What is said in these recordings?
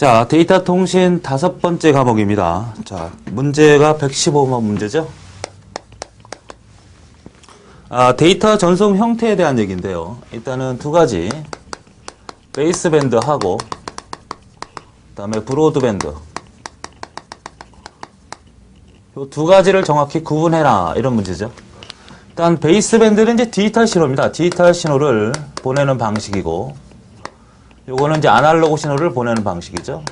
자, 데이터 통신 5번째 과목입니다. 자, 문제가 115번 문제죠. 데이터 전송 형태에 대한 얘기인데요. 일단은 두 가지. 베이스밴드하고, 그 다음에 브로드밴드. 이 두 가지를 정확히 구분해라. 이런 문제죠. 일단 베이스밴드는 이제 디지털 신호입니다. 디지털 신호를 보내는 방식이고, 요거는 이제 아날로그 신호를 보내는 방식이죠.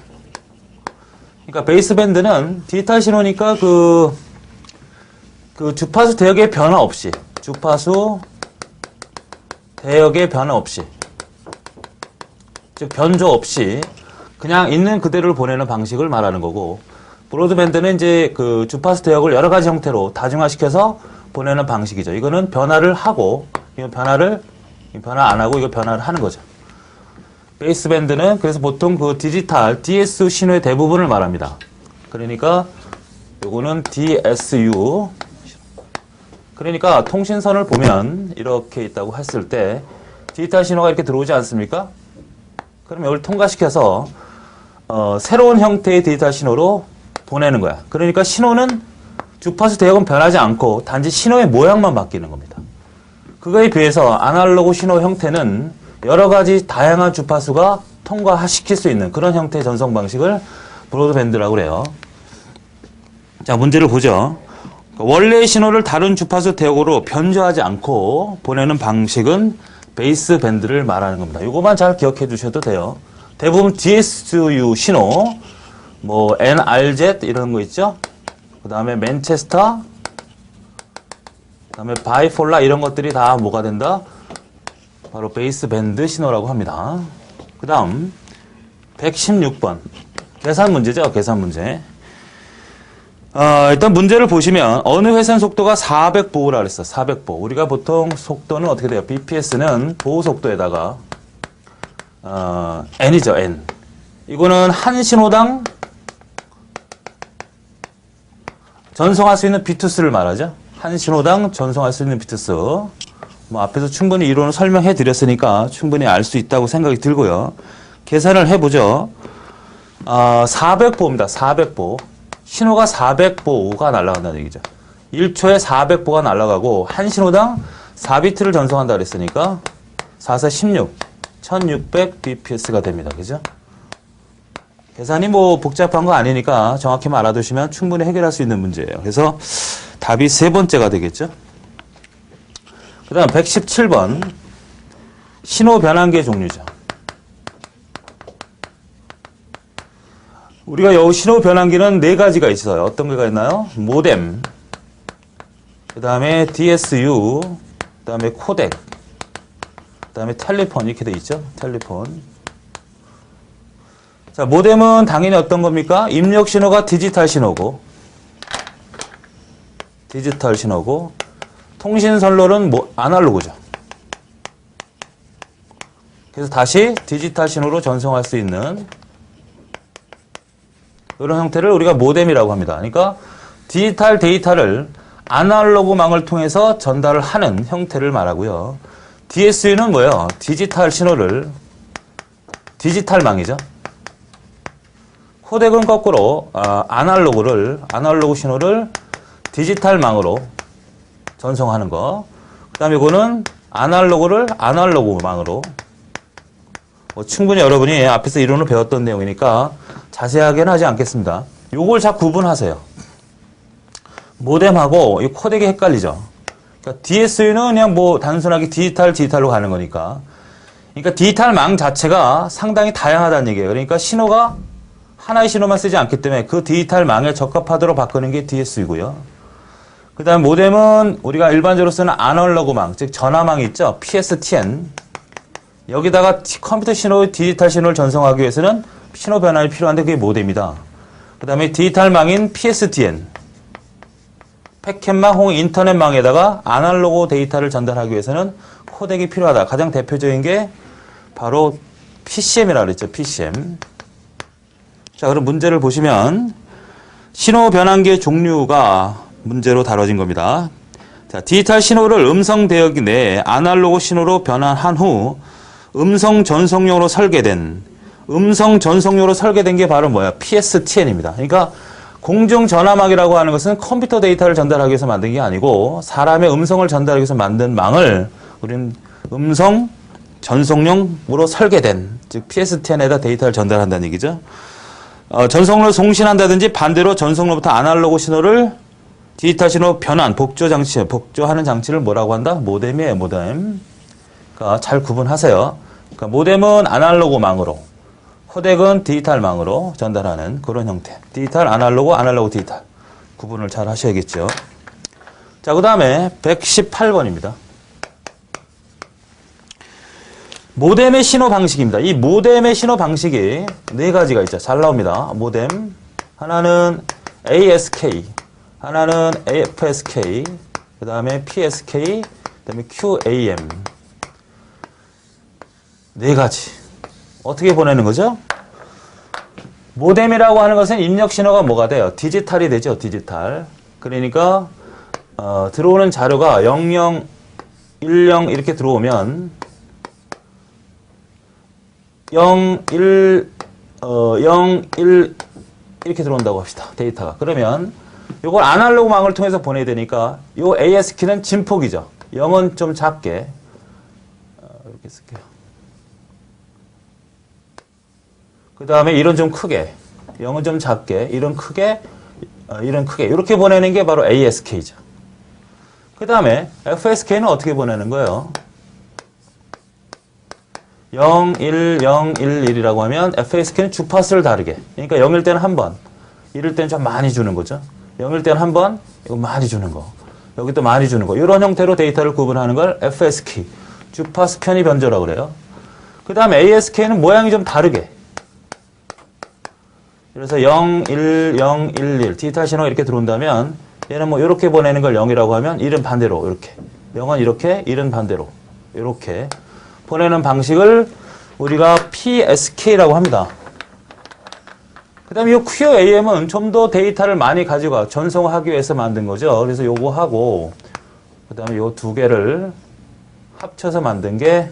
그러니까 베이스밴드는 디지털 신호니까 그 주파수 대역의 변화 없이, 주파수 대역의 변화 없이, 즉 변조 없이 그냥 있는 그대로를 보내는 방식을 말하는 거고, 브로드밴드는 이제 그 주파수 대역을 여러 가지 형태로 다중화시켜서 보내는 방식이죠. 이거는 변화를 하고, 이거 변화 안 하고 이거 변화를 하는 거죠. 베이스밴드는 그래서 보통 그 디지털 DS 신호의 대부분을 말합니다. 그러니까 요거는 DSU. 그러니까 통신선을 보면 이렇게 있다고 했을 때 디지털 신호가 이렇게 들어오지 않습니까? 그러면 이걸 통과시켜서 새로운 형태의 디지털 신호로 보내는 거야. 그러니까 신호는 주파수 대역은 변하지 않고 단지 신호의 모양만 바뀌는 겁니다. 그거에 비해서 아날로그 신호 형태는 여러 가지 다양한 주파수가 통과시킬 수 있는 그런 형태의 전송 방식을 브로드밴드라고 그래요. 자, 문제를 보죠. 원래의 신호를 다른 주파수 대역으로 변조하지 않고 보내는 방식은 베이스밴드를 말하는 겁니다. 이거만 잘 기억해 두셔도 돼요. 대부분 DSU 신호, 뭐 NRZ 이런 거 있죠. 그 다음에 맨체스터, 그 다음에 바이폴라 이런 것들이 다 뭐가 된다? 바로 베이스밴드 신호라고 합니다. 그 다음 116번 계산 문제죠. 계산 문제. 일단 문제를 보시면 어느 회선 속도가 400보호라 그랬어. 400보. 우리가 보통 속도는 어떻게 돼요? BPS는 보호 속도에다가 N이죠. N. 이거는 한 신호당 전송할 수 있는 비트수를 말하죠. 한 신호당 전송할 수 있는 비트수. 뭐 앞에서 충분히 이론을 설명해 드렸으니까 충분히 알 수 있다고 생각이 들고요. 계산을 해보죠. 400보입니다. 400보. 신호가 400보가 날아간다는 얘기죠. 1초에 400보가 날아가고 한 신호당 4비트를 전송한다 그랬으니까 4사 16, 1600 bps가 됩니다. 그죠? 계산이 뭐 복잡한 거 아니니까 정확히만 알아두시면 충분히 해결할 수 있는 문제예요. 그래서 답이 세 번째가 되겠죠. 그 다음 117번 신호 변환기의 종류죠. 우리가 이 신호 변환기는 네 가지가 있어요. 어떤 게가 있나요? 모뎀, 그 다음에 DSU, 그 다음에 코덱, 그 다음에 텔레폰 이렇게 돼 있죠. 텔레폰. 자, 모뎀은 당연히 어떤 겁니까? 입력 신호가 디지털 신호고, 통신선로는 아날로그죠. 그래서 다시 디지털 신호로 전송할 수 있는 이런 형태를 우리가 모뎀이라고 합니다. 그러니까 디지털 데이터를 아날로그망을 통해서 전달을 하는 형태를 말하고요. DSU는 뭐예요? 디지털 신호를 디지털망이죠. 코덱은 거꾸로 아날로그 신호를 디지털망으로 전송하는 거. 그 다음에 이거는 아날로그를 아날로그망으로. 충분히 여러분이 앞에서 이론을 배웠던 내용이니까 자세하게는 하지 않겠습니다. 요걸 잘 구분하세요. 모뎀하고 이 코덱이 헷갈리죠. 그러니까 DSU는 그냥 뭐 단순하게 디지털로 가는 거니까. 그러니까 디지털망 자체가 상당히 다양하다는 얘기예요. 그러니까 신호가 하나의 신호만 쓰지 않기 때문에 그 디지털망에 적합하도록 바꾸는 게 DSU고요. 그 다음 모뎀은 우리가 일반적으로 쓰는 아날로그망, 즉 전화망이 있죠. PSTN. 여기다가 컴퓨터 신호, 디지털 신호를 전송하기 위해서는 신호 변환이 필요한데 그게 모뎀이다. 그 다음에 디지털망인 PSTN. 패켓망 혹은 인터넷망에다가 아날로그 데이터를 전달하기 위해서는 코덱이 필요하다. 가장 대표적인 게 바로 PCM이라고 그랬죠. PCM. 자, 그럼 문제를 보시면 신호 변환기의 종류가 문제로 다뤄진 겁니다. 자, 디지털 신호를 음성 대역이 내에 아날로그 신호로 변환한 후 음성 전송용으로 설계된 음성 전송료로 설계된 게 바로 뭐야? PSTN입니다. 그러니까 공중전화망이라고 하는 것은 컴퓨터 데이터를 전달하기 위해서 만든 게 아니고 사람의 음성을 전달하기 위해서 만든 망을 우리는 음성 전송용으로 설계된, 즉 PSTN에다 데이터를 전달한다는 얘기죠. 전송로를 송신한다든지 반대로 전송로부터 아날로그 신호를 디지털 신호 변환, 복조하는 장치를 뭐라고 한다? 모뎀이에요, 모뎀. 그러니까 잘 구분하세요. 그러니까 모뎀은 아날로그 망으로, 코덱은 디지털 망으로 전달하는 그런 형태. 디지털, 아날로그, 디지털. 구분을 잘 하셔야겠죠. 자, 그 다음에 118번입니다. 모뎀의 신호 방식입니다. 이 모뎀의 신호 방식이 네 가지가 있죠. 잘 나옵니다. 모뎀. 하나는 ASK, 하나는 AFSK, 그 다음에 PSK, 그 다음에 QAM. 네 가지. 어떻게 보내는 거죠? 모뎀이라고 하는 것은 입력 신호가 뭐가 돼요? 디지털이 되죠. 디지털. 그러니까 들어오는 자료가 00, 10 이렇게 들어오면 0, 1 이렇게 들어온다고 합시다. 데이터가. 그러면 이걸 아날로그 망을 통해서 보내야 되니까 이 ASK는 진폭이죠. 0은 좀 작게 이렇게 쓸게요. 그 다음에 1은 좀 크게, 0은 좀 작게, 1은 크게, 1은 크게 이렇게 보내는 게 바로 ASK죠. 그 다음에 FSK는 어떻게 보내는 거예요? 0, 1, 0, 1, 1이라고 하면 FSK는 주파수를 다르게. 그러니까 0일 때는 한 번, 1일 때는 좀 많이 주는 거죠. 0일 때는 한 번, 이거 많이 주는 거. 여기 또 많이 주는 거. 이런 형태로 데이터를 구분하는 걸 FSK, 주파수 편의 변조라고 그래요. 그 다음에 ASK는 모양이 좀 다르게. 그래서 0, 1, 0, 1, 1. 디지털 신호가 이렇게 들어온다면 얘는 뭐 이렇게 보내는 걸 0이라고 하면 1은 반대로 이렇게. 0은 이렇게, 1은 반대로. 이렇게. 보내는 방식을 우리가 PSK라고 합니다. 그 다음에 이 QAM은 좀 더 데이터를 많이 가지고 전송하기 위해서 만든 거죠. 그래서 요거 하고, 그 다음에 요 두 개를 합쳐서 만든 게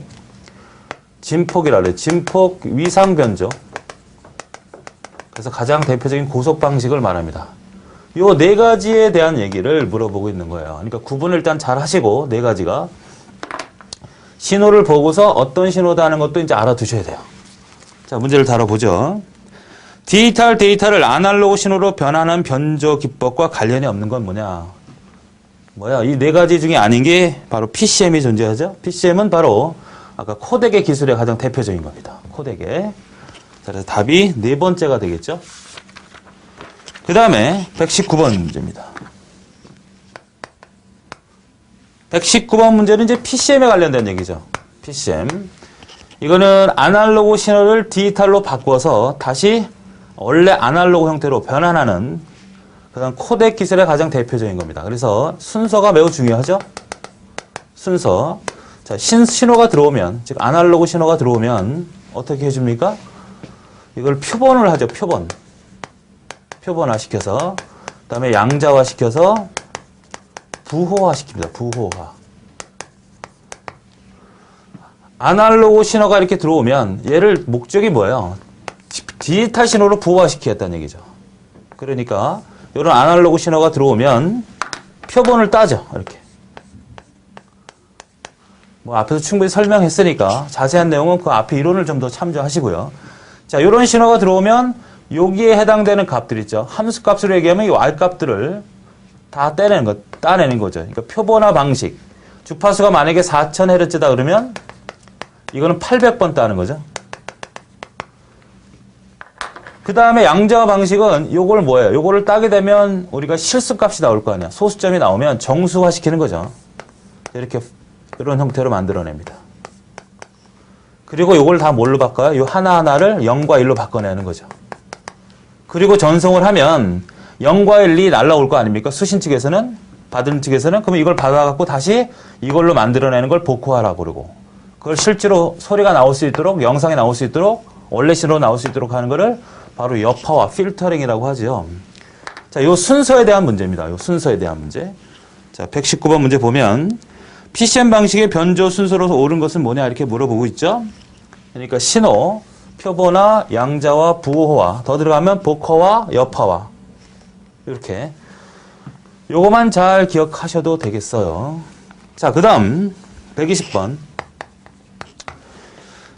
진폭이라고 그래요. 진폭 위상 변조. 그래서 가장 대표적인 고속 방식을 말합니다. 요 네 가지에 대한 얘기를 물어보고 있는 거예요. 그러니까 구분을 일단 잘 하시고, 네 가지가. 신호를 보고서 어떤 신호다 하는 것도 이제 알아두셔야 돼요. 자, 문제를 다뤄보죠. 디지털 데이터를 아날로그 신호로 변환하는 변조 기법과 관련이 없는 건 뭐냐? 이 네 가지 중에 아닌 게 바로 PCM이 존재하죠. PCM은 바로 아까 코덱의 기술의 가장 대표적인 겁니다. 코덱의. 자, 그래서 답이 네 번째가 되겠죠. 그 다음에 119번 문제입니다. 119번 문제는 이제 PCM에 관련된 얘기죠. PCM. 이거는 아날로그 신호를 디지털로 바꿔서 다시 원래 아날로그 형태로 변환하는 그런 코덱 기술의 가장 대표적인 겁니다. 그래서 순서가 매우 중요하죠. 순서. 자, 신호가 들어오면, 즉 아날로그 신호가 들어오면 어떻게 해줍니까? 이걸 표본을 하죠. 표본. 표본화 시켜서, 그 다음에 양자화 시켜서 부호화 시킵니다. 부호화. 아날로그 신호가 이렇게 들어오면 얘를 목적이 뭐예요? 디지털 신호로 부호화시키겠다는 얘기죠. 그러니까 이런 아날로그 신호가 들어오면 표본을 따죠. 이렇게. 뭐 앞에서 충분히 설명했으니까 자세한 내용은 그 앞에 이론을 좀 더 참조하시고요. 자, 이런 신호가 들어오면 여기에 해당되는 값들 있죠. 함수 값으로 얘기하면 이 y 값들을 다 따내는 거죠. 그러니까 표본화 방식. 주파수가 만약에 4000Hz다 그러면 이거는 800번 따는 거죠. 그 다음에 양자화 방식은 요걸 뭐예요? 요거를 따게 되면 우리가 실수값이 나올 거 아니야. 소수점이 나오면 정수화 시키는 거죠. 이렇게 이런 형태로 만들어냅니다. 그리고 요걸 다 뭘로 바꿔요? 요 하나하나를 0과 1로 바꿔내는 거죠. 그리고 전송을 하면 0과 1이 날라올 거 아닙니까? 수신 측에서는, 받은 측에서는. 그러면 이걸 받아갖고 다시 이걸로 만들어내는 걸 복호하라고 그러고, 그걸 실제로 소리가 나올 수 있도록, 영상이 나올 수 있도록, 원래 신호로 나올 수 있도록 하는 거를 바로 여파와 필터링이라고 하죠. 자, 요 순서에 대한 문제입니다. 요 순서에 대한 문제. 자, 119번 문제 보면 PCM 방식의 변조 순서로 옳은 것은 뭐냐 이렇게 물어보고 있죠. 그러니까 신호, 표본화, 양자와 부호화, 더 들어가면 복화와 여파화. 이렇게. 요거만 잘 기억하셔도 되겠어요. 자, 그 다음 120번.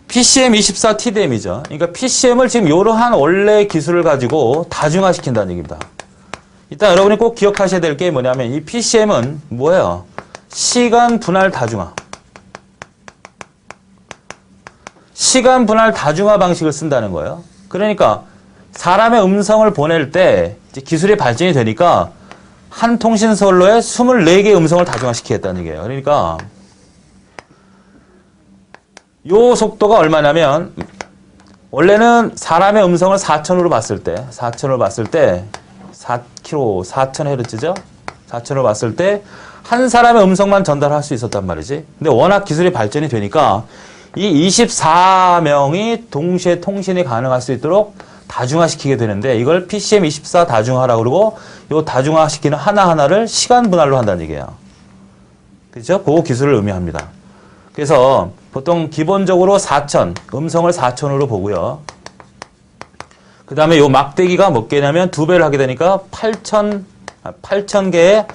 PCM24 TDM이죠. 그러니까 PCM을 지금 이러한 원래 기술을 가지고 다중화시킨다는 얘기입니다. 일단 여러분이 꼭 기억하셔야 될 게 뭐냐면 이 PCM은 뭐예요? 시간 분할 다중화. 시간 분할 다중화 방식을 쓴다는 거예요. 그러니까 사람의 음성을 보낼 때 이제 기술이 발전이 되니까 한 통신선로에 24개의 음성을 다중화시키겠다는 얘기예요. 그러니까 요 속도가 얼마냐면 원래는 사람의 음성을 4000으로 봤을 때 4km, 4000Hz죠? 4000으로 봤을 때 한 사람의 음성만 전달할 수 있었단 말이지. 근데 워낙 기술이 발전이 되니까 이 24명이 동시에 통신이 가능할 수 있도록 다중화시키게 되는데 이걸 PCM24 다중화라고 그러고 이 다중화시키는 하나하나를 시간 분할로 한다는 얘기예요. 그렇죠? 그 기술을 의미합니다. 그래서 보통 기본적으로 4000, 음성을 4000으로 보고요. 그 다음에 이 막대기가 몇 개냐면 2배를 하게 되니까 8000개의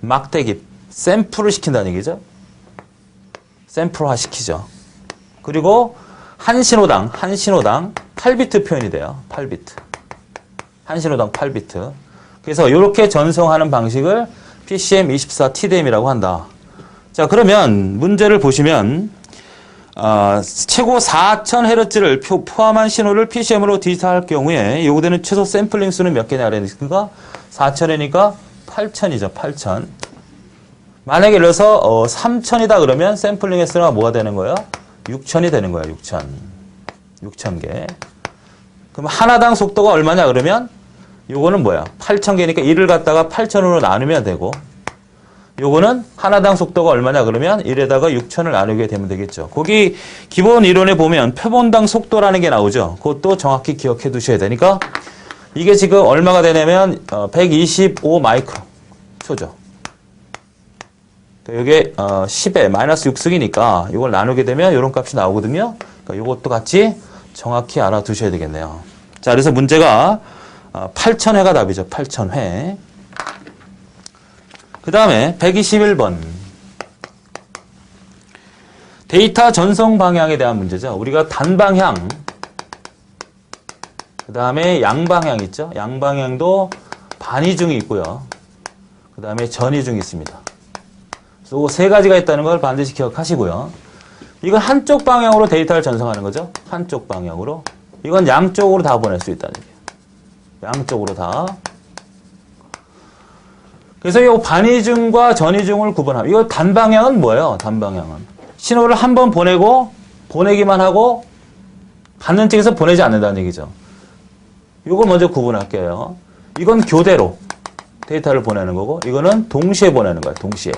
막대기, 샘플을 시킨다는 얘기죠. 샘플화 시키죠. 그리고 한 신호당 8비트 표현이 돼요. 8비트. 한 신호당 8비트. 그래서 이렇게 전송하는 방식을 PCM24 TDM이라고 한다. 자, 그러면 문제를 보시면 최고 4000Hz를 포함한 신호를 PCM으로 디지털할 경우에 요구되는 최소 샘플링 수는 몇 개냐 그러니까 4000이니까 8000이죠. 8000. 만약에 예를 들어서 3000이다 그러면 샘플링 횟수가 뭐가 되는 거예요? 6000이 되는 거예요. 6000개. 그럼 하나당 속도가 얼마냐 그러면 요거는 뭐야? 8000개니까 1을 갖다가 8000으로 나누면 되고 요거는 하나당 속도가 얼마냐 그러면 1에다가 6000을 나누게 되면 되겠죠. 거기 기본 이론에 보면 표본당 속도라는 게 나오죠. 그것도 정확히 기억해 두셔야 되니까 이게 지금 얼마가 되냐면 125 마이크로 초죠. 이게 10에 마이너스 6승이니까 이걸 나누게 되면 이런 값이 나오거든요. 그러니까 이것도 같이 정확히 알아두셔야 되겠네요. 자, 그래서 문제가 8000회가 답이죠. 8000회. 그 다음에 121번. 데이터 전송 방향에 대한 문제죠. 우리가 단방향, 그 다음에 양방향 있죠. 양방향도 반이중이 있고요. 그 다음에 전이중이 있습니다. 그래서 세 가지가 있다는 걸 반드시 기억하시고요. 이건 한쪽 방향으로 데이터를 전송하는 거죠. 한쪽 방향으로. 이건 양쪽으로 다 보낼 수 있다는 얘기예요. 양쪽으로 다. 그래서 이 반이중과 전이중을 구분하면 이거 단방향은 뭐예요? 단방향은 신호를 한 번 보내고 보내기만 하고 받는 쪽에서 보내지 않는다는 얘기죠. 이걸 먼저 구분할게요. 이건 교대로 데이터를 보내는 거고 이거는 동시에 보내는 거예요. 동시에.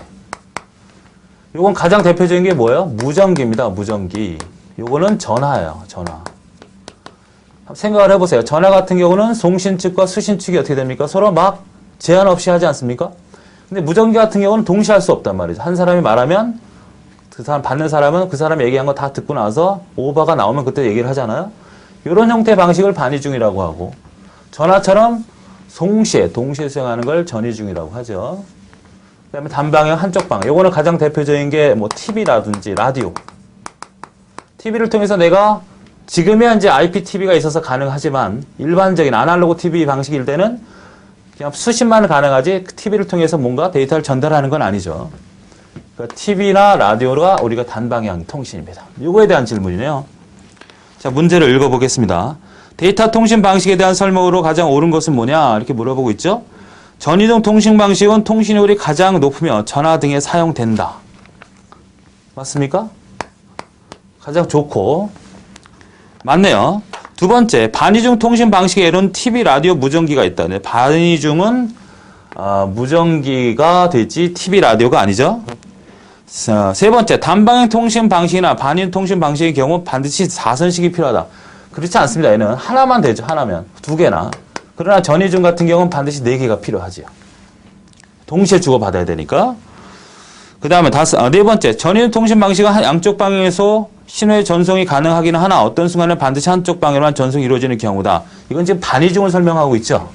이건 가장 대표적인 게 뭐예요? 무전기입니다. 무전기. 이거는 전화예요. 전화. 생각을 해보세요. 전화 같은 경우는 송신 측과 수신 측이 어떻게 됩니까? 서로 막 제한 없이 하지 않습니까? 근데 무전기 같은 경우는 동시에 할 수 없단 말이죠. 한 사람이 말하면 그 사람 받는 사람은 그 사람이 얘기한 거 다 듣고 나서 오버가 나오면 그때 얘기를 하잖아요. 이런 형태의 방식을 반이중이라고 하고 전화처럼 동시에 수행하는 걸 전이중이라고 하죠. 그 다음에 단방향, 한쪽 방향. 요거는 가장 대표적인 게 뭐 TV라든지 라디오. TV를 통해서 내가 지금의 현재 IPTV가 있어서 가능하지만 일반적인 아날로그 TV 방식일 때는 그냥 수신만 가능하지 TV를 통해서 뭔가 데이터를 전달하는 건 아니죠. 그러니까 TV나 라디오가 우리가 단방향 통신입니다. 이거에 대한 질문이네요. 자, 문제를 읽어보겠습니다. 데이터 통신 방식에 대한 설명으로 가장 옳은 것은 뭐냐? 이렇게 물어보고 있죠. 전이동 통신 방식은 통신효율이 가장 높으며 전화 등에 사용된다. 맞습니까? 가장 좋고. 맞네요. 두 번째, 반이중 통신 방식의 예로는 TV, 라디오, 무전기가 있다. 네, 반이중은 무전기가 되지 TV, 라디오가 아니죠. 세 번째, 단방향 통신 방식이나 반이중 통신 방식의 경우 반드시 4선식이 필요하다. 그렇지 않습니다. 얘는 하나만 되죠. 하나면. 두 개나. 그러나 전이중 같은 경우는 반드시 4개가 필요하지요. 동시에 주고받아야 되니까. 그 다음에 네 번째, 전이중 통신 방식은 양쪽 방향에서 신호의 전송이 가능하긴 하나 어떤 순간에 반드시 한쪽 방향으로만 전송이 이루어지는 경우다. 이건 지금 반이중을 설명하고 있죠.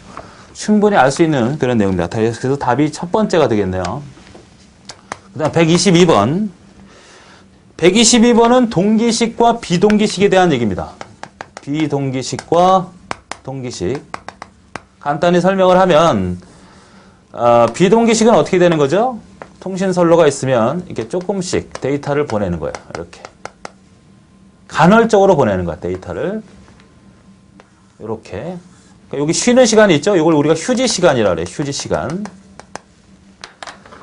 충분히 알 수 있는 그런 내용입니다. 그래서 답이 첫 번째가 되겠네요. 그 다음 122번. 122번은 동기식과 비동기식에 대한 얘기입니다. 비동기식과 동기식. 간단히 설명을 하면 비동기식은 어떻게 되는 거죠? 통신선로가 있으면 이렇게 조금씩 데이터를 보내는 거예요. 이렇게. 간헐적으로 보내는 거야, 데이터를. 이렇게. 그러니까 여기 쉬는 시간이 있죠? 이걸 우리가 휴지 시간이라 그래요. 휴지 시간.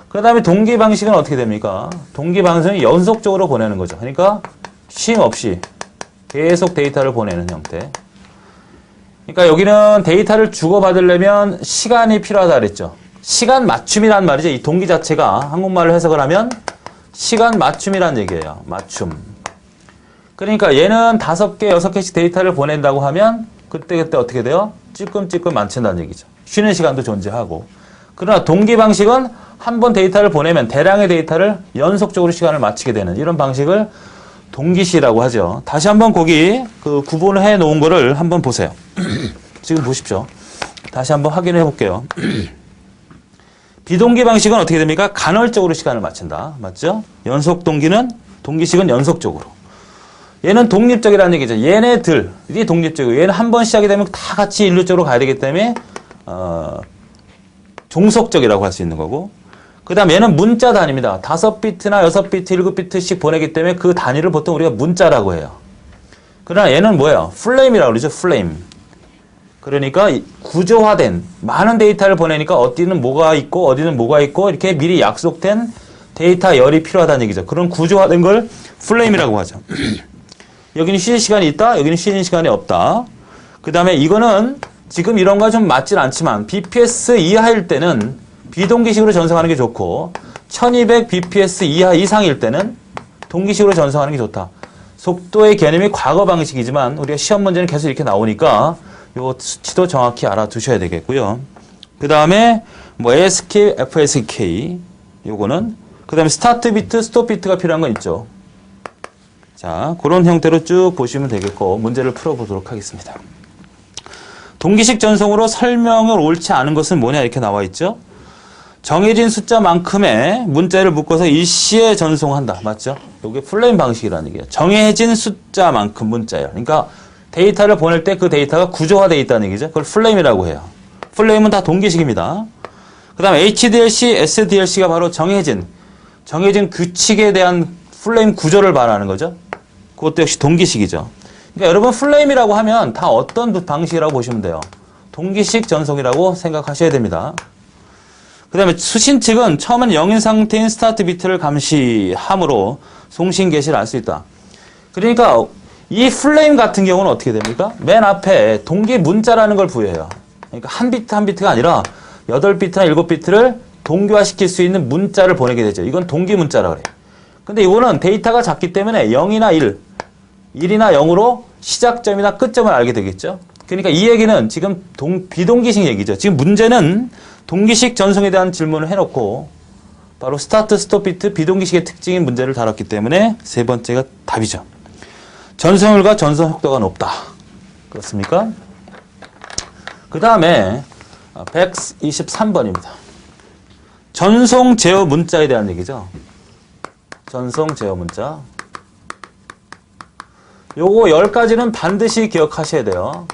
그 다음에 동기 방식은 어떻게 됩니까? 동기 방식은 연속적으로 보내는 거죠. 그러니까 쉼 없이 계속 데이터를 보내는 형태. 그러니까 여기는 데이터를 주고받으려면 시간이 필요하다 그랬죠. 시간 맞춤이란 말이죠. 이 동기 자체가 한국말로 해석을 하면 시간 맞춤이란 얘기예요. 맞춤. 그러니까 얘는 5개, 6개씩 데이터를 보낸다고 하면 그때그때 어떻게 돼요? 찔끔찔끔 맞춘다는 얘기죠. 쉬는 시간도 존재하고. 그러나 동기 방식은 한 번 데이터를 보내면 대량의 데이터를 연속적으로 시간을 맞추게 되는 이런 방식을 동기시라고 하죠. 다시 한번 거기 그 구분을 해 놓은 거를 한번 보세요. 지금 보십시오. 다시 한번 확인해 볼게요. 비동기 방식은 어떻게 됩니까? 간헐적으로 시간을 맞춘다. 맞죠? 연속 동기는, 동기식은 연속적으로. 얘는 독립적이라는 얘기죠. 얘네들이 독립적이고, 얘는 한 번 시작이 되면 다 같이 일률적으로 가야 되기 때문에, 종속적이라고 할 수 있는 거고. 그 다음 얘는 문자 단위입니다. 5비트나 6비트, 7비트씩 보내기 때문에 그 단위를 보통 우리가 문자라고 해요. 그러나 얘는 뭐예요? 플레임이라고 그러죠. 플레임. 그러니까 구조화된 많은 데이터를 보내니까 어디는 뭐가 있고 어디는 뭐가 있고 이렇게 미리 약속된 데이터 열이 필요하다는 얘기죠. 그런 구조화된 걸 플레임이라고 하죠. 여기는 쉬는 시간이 있다. 여기는 쉬는 시간이 없다. 그 다음에 이거는 지금 이런 거 좀 맞진 않지만 BPS 이하일 때는 비동기식으로 전송하는 게 좋고 1200 BPS 이하 이상일 때는 동기식으로 전송하는 게 좋다. 속도의 개념이 과거 방식이지만 우리가 시험 문제는 계속 이렇게 나오니까 요 수치도 정확히 알아두셔야 되겠고요. 그 다음에 뭐 ASK, FSK 요거는 그 다음에 스타트 비트, 스톱 비트가 필요한 건 있죠. 자, 그런 형태로 쭉 보시면 되겠고 문제를 풀어보도록 하겠습니다. 동기식 전송으로 설명을 옳지 않은 것은 뭐냐 이렇게 나와 있죠. 정해진 숫자만큼의 문자를 묶어서 일시에 전송한다. 맞죠? 이게 플레임 방식이라는 얘기예요. 정해진 숫자만큼 문자예요. 그러니까 데이터를 보낼 때 그 데이터가 구조화되어 있다는 얘기죠. 그걸 플레임이라고 해요. 플레임은 다 동기식입니다. 그 다음 HDLC, SDLC가 바로 정해진 규칙에 대한 플레임 구조를 말하는 거죠. 그것도 역시 동기식이죠. 그러니까 여러분 플레임이라고 하면 다 어떤 방식이라고 보시면 돼요. 동기식 전송이라고 생각하셔야 됩니다. 그 다음에 수신 측은 처음엔 0인 상태인 스타트 비트를 감시함으로 송신 개시를 알 수 있다. 그러니까 이 플레임 같은 경우는 어떻게 됩니까? 맨 앞에 동기 문자라는 걸 부여해요. 그러니까 한 비트 한 비트가 아니라 8비트나 7비트를 동기화시킬 수 있는 문자를 보내게 되죠. 이건 동기 문자라고 그래요. 근데 이거는 데이터가 작기 때문에 0이나 1이나 0으로 시작점이나 끝점을 알게 되겠죠. 그러니까 이 얘기는 지금 비동기식 얘기죠. 지금 문제는 동기식 전송에 대한 질문을 해놓고 바로 스타트, 스톱 비트, 비동기식의 특징인 문제를 다뤘기 때문에 세 번째가 답이죠. 전송률과 전송 속도가 높다. 그렇습니까? 그 다음에 123번입니다. 전송 제어 문자에 대한 얘기죠. 전송 제어 문자. 요거 10가지는 반드시 기억하셔야 돼요.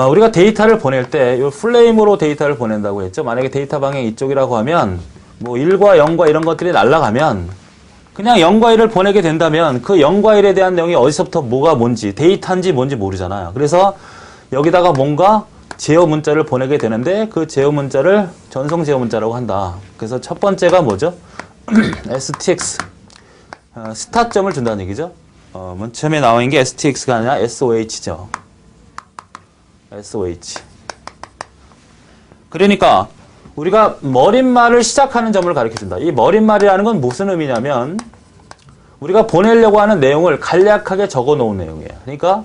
우리가 데이터를 보낼 때, 요 플레임으로 데이터를 보낸다고 했죠. 만약에 데이터 방향이 이쪽이라고 하면, 뭐 1과 0과 이런 것들이 날아가면, 그냥 0과 1을 보내게 된다면, 그 0과 1에 대한 내용이 어디서부터 뭐가 뭔지, 데이터인지 뭔지 모르잖아요. 그래서 여기다가 뭔가 제어 문자를 보내게 되는데, 그 제어 문자를 전송 제어 문자라고 한다. 그래서 첫 번째가 뭐죠? STX. 스타점을 준다는 얘기죠. 맨 처음에 나와 있는 게 STX가 아니라 SOH죠. SOH. 그러니까 우리가 머릿말을 시작하는 점을 가르쳐준다. 이 머릿말이라는 건 무슨 의미냐면 우리가 보내려고 하는 내용을 간략하게 적어 놓은 내용이에요. 그러니까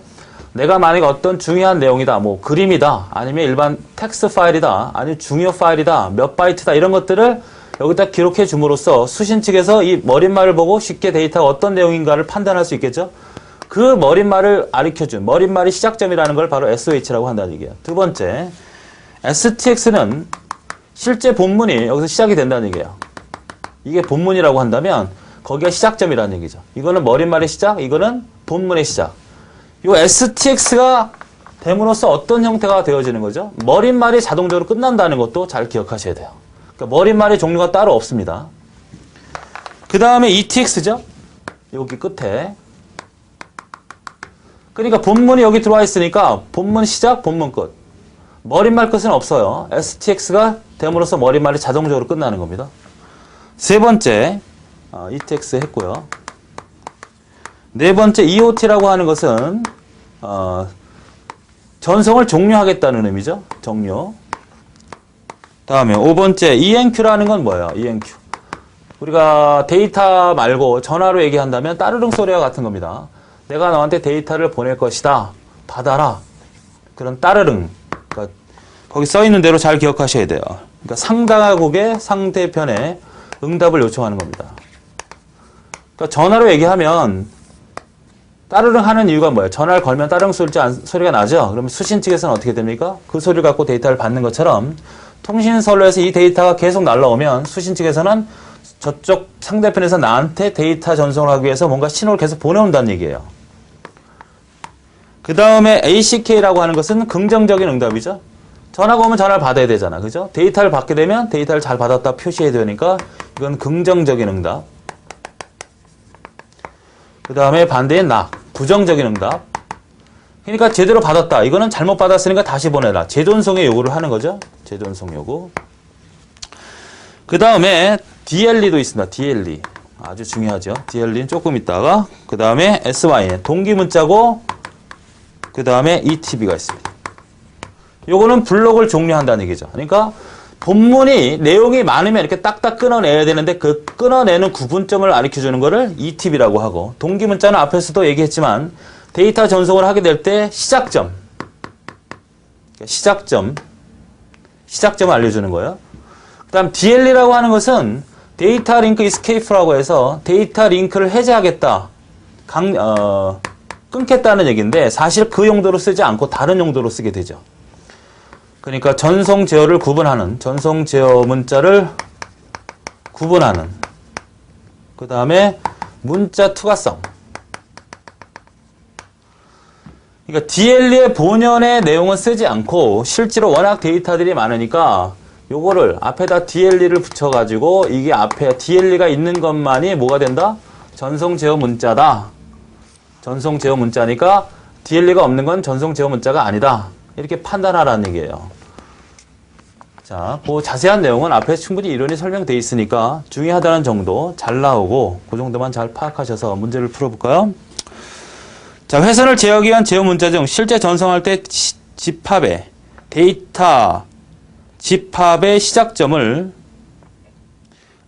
내가 만약에 어떤 중요한 내용이다, 뭐 그림이다, 아니면 일반 텍스트 파일이다, 아니면 중요 파일이다, 몇 바이트다 이런 것들을 여기다 기록해 줌으로써 수신 측에서 이 머릿말을 보고 쉽게 데이터가 어떤 내용인가를 판단할 수 있겠죠. 그 머릿말을 가리켜준 머릿말이 시작점이라는 걸 바로 SOH라고 한다는 얘기예요. 두 번째, STX는 실제 본문이 여기서 시작이 된다는 얘기예요. 이게 본문이라고 한다면 거기가 시작점이라는 얘기죠. 이거는 머릿말의 시작, 이거는 본문의 시작. 이 STX가 됨으로써 어떤 형태가 되어지는 거죠? 머릿말이 자동적으로 끝난다는 것도 잘 기억하셔야 돼요. 그러니까 머릿말의 종류가 따로 없습니다. 그 다음에 ETX죠? 여기 끝에. 그러니까 본문이 여기 들어와 있으니까 본문 시작, 본문 끝. 머릿말 끝은 없어요. STX가 됨으로써 머릿말이 자동적으로 끝나는 겁니다. 세 번째, ETX 했고요. 네 번째, EOT라고 하는 것은 전송을 종료하겠다는 의미죠. 종료. 다음에 5번째, ENQ라는 건 뭐예요? ENQ. 우리가 데이터 말고 전화로 얘기한다면 따르릉 소리와 같은 겁니다. 내가 너한테 데이터를 보낼 것이다. 받아라. 그런 따르릉. 그러니까 거기 써 있는 대로 잘 기억하셔야 돼요. 그러니까 상당하고의 상대편에 응답을 요청하는 겁니다. 그러니까 전화로 얘기하면 따르릉 하는 이유가 뭐예요? 전화를 걸면 따르릉 소리가 나죠? 그러면 수신 측에서는 어떻게 됩니까? 그 소리를 갖고 데이터를 받는 것처럼 통신선로에서 이 데이터가 계속 날라오면 수신 측에서는 저쪽 상대편에서 나한테 데이터 전송을 하기 위해서 뭔가 신호를 계속 보내온다는 얘기예요. 그 다음에 ACK라고 하는 것은 긍정적인 응답이죠. 전화가 오면 전화를 받아야 되잖아. 그죠? 데이터를 받게 되면 데이터를 잘 받았다 표시해야 되니까 이건 긍정적인 응답. 그 다음에 반대인 부정적인 응답. 그러니까 제대로 받았다. 이거는 잘못 받았으니까 다시 보내라. 재전송의 요구를 하는 거죠. 재전송 요구. 그 다음에 DLE도 있습니다. DLE. 아주 중요하죠. DLE는 조금 있다가. 그 다음에 SYN. 동기 문자고, 그 다음에 ETB가 있습니다. 요거는 블록을 종료한다는 얘기죠. 그러니까 본문이 내용이 많으면 이렇게 딱딱 끊어내야 되는데 그 끊어내는 구분점을 가르쳐주는 거를 ETB라고 하고, 동기 문자는 앞에서도 얘기했지만 데이터 전송을 하게 될 때 시작점을 알려주는 거예요. 그 다음 DLE라고 하는 것은 데이터 링크 이스케이프라고 해서 데이터 링크를 해제하겠다, 끊겠다는 얘기인데 사실 그 용도로 쓰지 않고 다른 용도로 쓰게 되죠. 그러니까 전송 제어를 구분하는, 전송 제어 문자를 구분하는, 그 다음에 문자 투과성. 그러니까 DLE의 본연의 내용은 쓰지 않고 실제로 워낙 데이터들이 많으니까 요거를 앞에다 DLE를 붙여가지고 이게 앞에 DLE가 있는 것만이 뭐가 된다? 전송 제어 문자다. 전송 제어 문자니까 DLE가 없는 건 전송 제어 문자가 아니다. 이렇게 판단하라는 얘기예요. 자, 그 자세한 내용은 앞에 충분히 이론이 설명되어 있으니까 중요하다는 정도 잘 나오고 그 정도만 잘 파악하셔서 문제를 풀어볼까요? 자, 회선을 제어하기 위한 제어 문자 중 실제 전송할 때 집합의 데이터 집합의 시작점을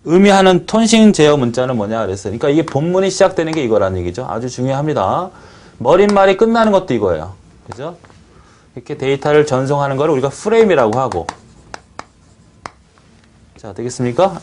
의미하는 통신 제어 문자는 뭐냐 그랬어요. 그러니까 이게 본문이 시작되는 게 이거라는 얘기죠. 아주 중요합니다. 머릿말이 끝나는 것도 이거예요. 그죠? 이렇게 데이터를 전송하는 걸 우리가 프레임이라고 하고. 자, 되겠습니까?